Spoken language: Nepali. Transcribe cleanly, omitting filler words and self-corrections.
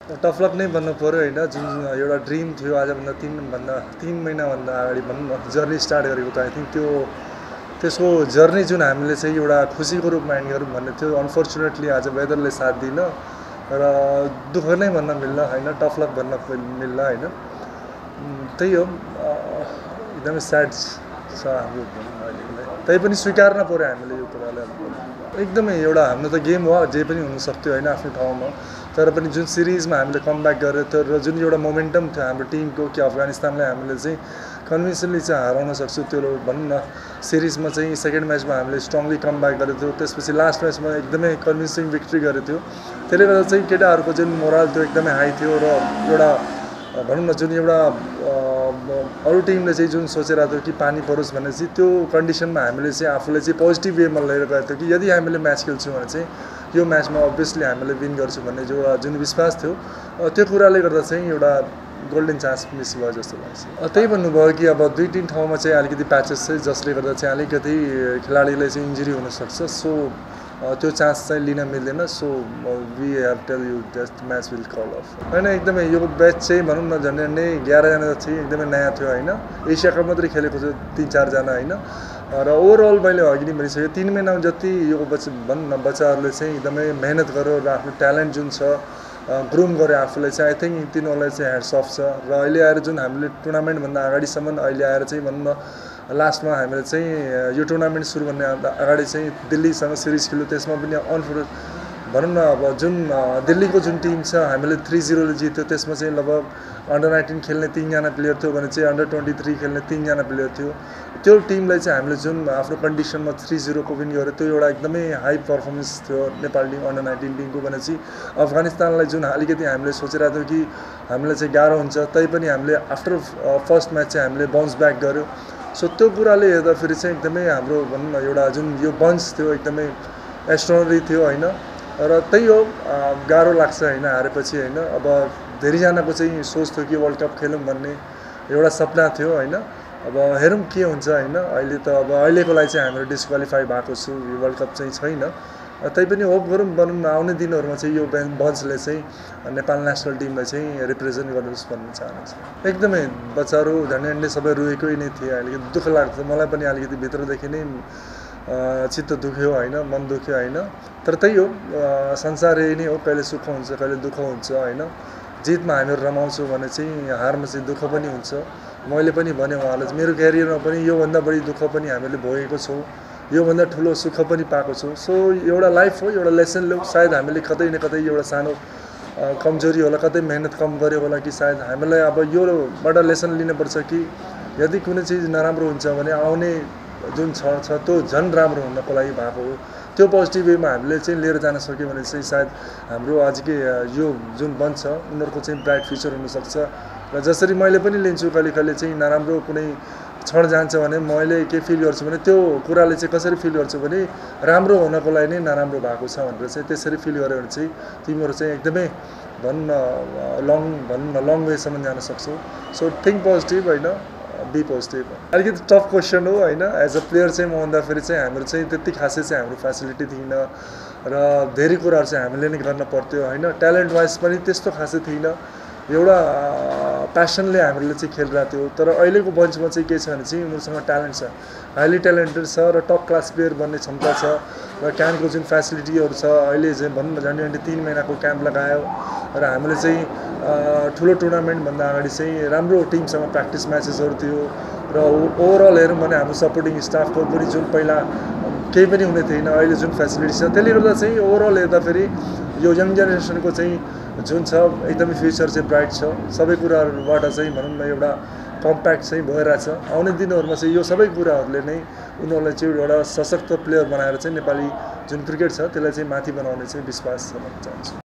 टफ लक नै भन्नु पर्यो हैन, जुन एउटा ड्रिम थियो आजभन्दा 3 महिनाभन्दा अगाडि भनौँ न जर्नी स्टार्ट गरेको त आई थिङ्क त्यसको जर्नी जुन हामीले चाहिँ एउटा खुसीको रूपमा एन्ड गरौँ भन्ने थियो। अनफर्चुनेटली आज वेदरले साथ दिएन र दुःख नै भन्न मिल्ला हैन, टफ लक भन्न मिल्ला हैन। त्यही हो, एकदमै स्याड छ हाम्रो अहिलेलाई। तै पनि स्वीकार्न पर्यो हामीले यो कुरालाई। एकदमै एउटा हाम्रो त गेम हो, जे पनि हुन सक्थ्यो हैन आफ्नो ठाउँमा। तर पनि जुन सिरिजमा हामीले कमब्याक गरेको थियो र जुन एउटा मोमेन्टम थियो हाम्रो टिमको कि अफगानिस्तानलाई हामीले चाहिँ कन्भिन्सली चाहिँ हराउन सक्छौँ, त्यो भनौँ न। सिरिजमा चाहिँ सेकेन्ड म्याचमा हामीले स्ट्रङली कमब्याक गरेको थियो, त्यसपछि लास्ट म्याचमा एकदमै कन्भिन्सिङ भिक्ट्री गरेको थियो। त्यसले गर्दा चाहिँ केटाहरूको जुन मोरल थियो एकदमै हाई थियो र एउटा भनौँ न जुन एउटा अरू टिमले चाहिँ जुन सोचिरहेको थियो कि पानी परोस् भन्ने चाहिँ त्यो कन्डिसनमा हामीले चाहिँ आफूलाई चाहिँ पोजिटिभ वेमा लिएर गएको थियो कि यदि हामीले म्याच खेल्छौँ भने चाहिँ यो म्याचमा अभियसली हामीले विन गर्छौँ भन्ने जुन विश्वास थियो, त्यो कुराले गर्दा चाहिँ एउटा गोल्डन चान्स मिस भयो जस्तो लाग्छ। त्यही भन्नुभयो कि अब 2-3 ठाउँमा चाहिँ अलिकति प्याचेस चाहिँ जसले गर्दा चाहिँ अलिकति खेलाडीलाई चाहिँ इन्जुरी हुनसक्छ। सो त्यो चान्स चाहिँ लिन मिल्दैन। So we have tell you just match will call off होइन। एकदमै यो ब्याच चाहिँ भनौँ न झन्डै 11 जना चाहिँ एकदमै नयाँ थियो होइन। एसिया कप मात्रै खेलेको थियो 3-4 जना होइन। र ओभरअल मैले अघि नै भनिसकेँ 3 महिनामा जति यो भनौँ न बच्चाहरूले चाहिँ एकदमै मेहनत गर्यो र आफ्नो ट्यालेन्ट जुन छ ग्रुम गर्यो आफूलाई चाहिँ आई थिङ्क तिनीहरूलाई चाहिँ ह्याट्स अफ छ। र अहिले आएर जुन हामीले टुर्नामेन्टभन्दा अगाडिसम्म अहिले आएर चाहिँ भनौँ न लास्टमा हामीले चाहिँ यो टुर्नामेन्ट सुरु गर्ने अगाडि चाहिँ दिल्लीसँग सिरिज खेल्यो, त्यसमा पनि भनौँ न अब जुन दिल्लीको जुन टिम छ हामीले 3-0 जित्यो, त्यसमा चाहिँ लगभग अन्डर 19 खेल्ने 3 जना प्लेयर थियो भने चाहिँ अन्डर 23 खेल्ने 3 जना प्लेयर थियो। त्यो टिमलाई चाहिँ हामीले जुन आफ्नो कन्डिसनमा 3-0 को विन गर्यो, त्यो एउटा एकदमै हाई पर्फर्मेन्स थियो नेपाल टिम अन्डर 19 टिमको भने चाहिँ अफगानिस्तानलाई जुन अलिकति हामीले सोचिरहेको थियौँ कि हामीलाई चाहिँ गाह्रो हुन्छ, तैपनि हामीले आफ्टर फर्स्ट म्याच चाहिँ हामीले बाउन्स ब्याक गर्यो। सो त्यो कुराले हेर्दाखेरि चाहिँ एकदमै हाम्रो भनौँ न एउटा जुन यो बन्च थियो एकदमै एक्स्ट्राअर्डिनरी थियो होइन। र त्यही हो, गाह्रो लाग्छ होइन हारेपछि होइन। अब धेरैजनाको चाहिँ सोच थियो कि वर्ल्ड कप खेलौँ भन्ने एउटा सपना थियो होइन। अब हेरौँ के हुन्छ होइन। अहिले त अब अहिलेको लागि चाहिँ हाम्रो डिस्क्वालिफाई भएको छु, यो वर्ल्ड कप चाहिँ छैन। तैपनि होप गरौँ भनौँ न आउने दिनहरूमा चाहिँ यो बन्चले चाहिँ नेपाल नेसनल टिमलाई चाहिँ रिप्रेजेन्ट गर्नुहोस् भन्ने चाहन्छु। एकदमै बच्चाहरू झन्डै सबै रोएकै नै थिए। अलिकति दुःख लाग्छ मलाई पनि, अलिकति भित्रदेखि नै चित्त दुख्यो होइन, मन दुख्यो होइन। तर त्यही हो, संसार यही नै हो, कहिले सुख हुन्छ कहिले दुःख हुन्छ होइन। जितमा हामीहरू रमाउँछौँ भने चाहिँ हारमा चाहिँ दुःख पनि हुन्छ। मैले पनि भने उहाँलाई मेरो क्यारियरमा पनि योभन्दा बढी दुःख पनि हामीले भोगेको छौँ, योभन्दा ठुलो सुख पनि पाएको छौँ। सो एउटा लाइफ हो, एउटा लेसन लो। सायद हामीले कतै न कतै एउटा सानो कमजोरी होला, कतै मेहनत कम गऱ्यो होला कि सायद हामीलाई अब योबाट लेसन लिनुपर्छ कि यदि कुनै चिज नराम्रो हुन्छ भने आउने जुन छ त्यो झन् राम्रो हुनको लागि भएको हो। त्यो पोजिटिभ वेमा हामीले चाहिँ लिएर जान सक्यो भने चाहिँ सायद हाम्रो आजकै यो जुन बन्छ उनीहरूको चाहिँ ब्राइट फ्युचर हुनसक्छ। र जसरी मैले पनि लिन्छु कहिले कहिले चाहिँ नराम्रो कुनै क्षण जान्छ भने मैले के फिल गर्छु भने त्यो कुराले चाहिँ कसरी फिल गर्छु भने राम्रो हुनको लागि नै नराम्रो भएको छ भनेर चाहिँ त्यसरी फिल गर्यो भने चाहिँ तिमीहरू चाहिँ एकदमै भनौँ न लङ वेसम्म जान सक्छौ। सो थिङ्क पोजिटिभ होइन, बी पोजिटिभ। अलिकति टफ क्वेसन हो होइन। एज अ प्लेयर चाहिँ म भन्दाखेरि चाहिँ हाम्रो चाहिँ त्यति खासै चाहिँ हाम्रो फेसिलिटी थिएन र धेरै कुराहरू चाहिँ हामीले नै गर्न पर्थ्यो होइन। ट्यालेन्ट वाइज पनि त्यस्तो खासै थिएन, एउटा प्यासनले हामीले चाहिँ खेलिरहेको थियो। तर अहिलेको बन्चमा चाहिँ के छ भने चाहिँ उनीहरूसँग ट्यालेन्ट छ, हाइली ट्यालेन्टेड छ र टप क्लास प्लेयर बन्ने क्षमता छ। र क्याम्पको जुन फेसिलिटीहरू छ अहिले चाहिँ भनौँ न झन्डै 3 महिनाको क्याम्प लगायो र हामीले चाहिँ ठुलो टुर्नामेन्टभन्दा अगाडि चाहिँ राम्रो टिमसँग प्र्याक्टिस म्याचेसहरू थियो। र ओभरअल हेरौँ भने हाम्रो सपोर्टिङ स्टाफको पनि जुन पहिला केही पनि हुने थिएन, अहिले जुन फेसिलिटी छ त्यसले गर्दा चाहिँ ओभरअल हेर्दाखेरि यो यङ जेनेरेसनको चाहिँ जुन छ एकदमै फ्युचर चाहिँ ब्राइट छ। सबै कुराहरूबाट चाहिँ भनौँ न एउटा कम्प्याक्ट चाहिँ भइरहेछ। आउने दिनहरूमा चाहिँ यो सबै कुराहरूले नै उनीहरूलाई चाहिँ एउटा सशक्त प्लेयर बनाएर चाहिँ नेपाली जुन क्रिकेट छ त्यसलाई चाहिँ माथि बनाउने चाहिँ विश्वास छ भन्न चाहन्छु।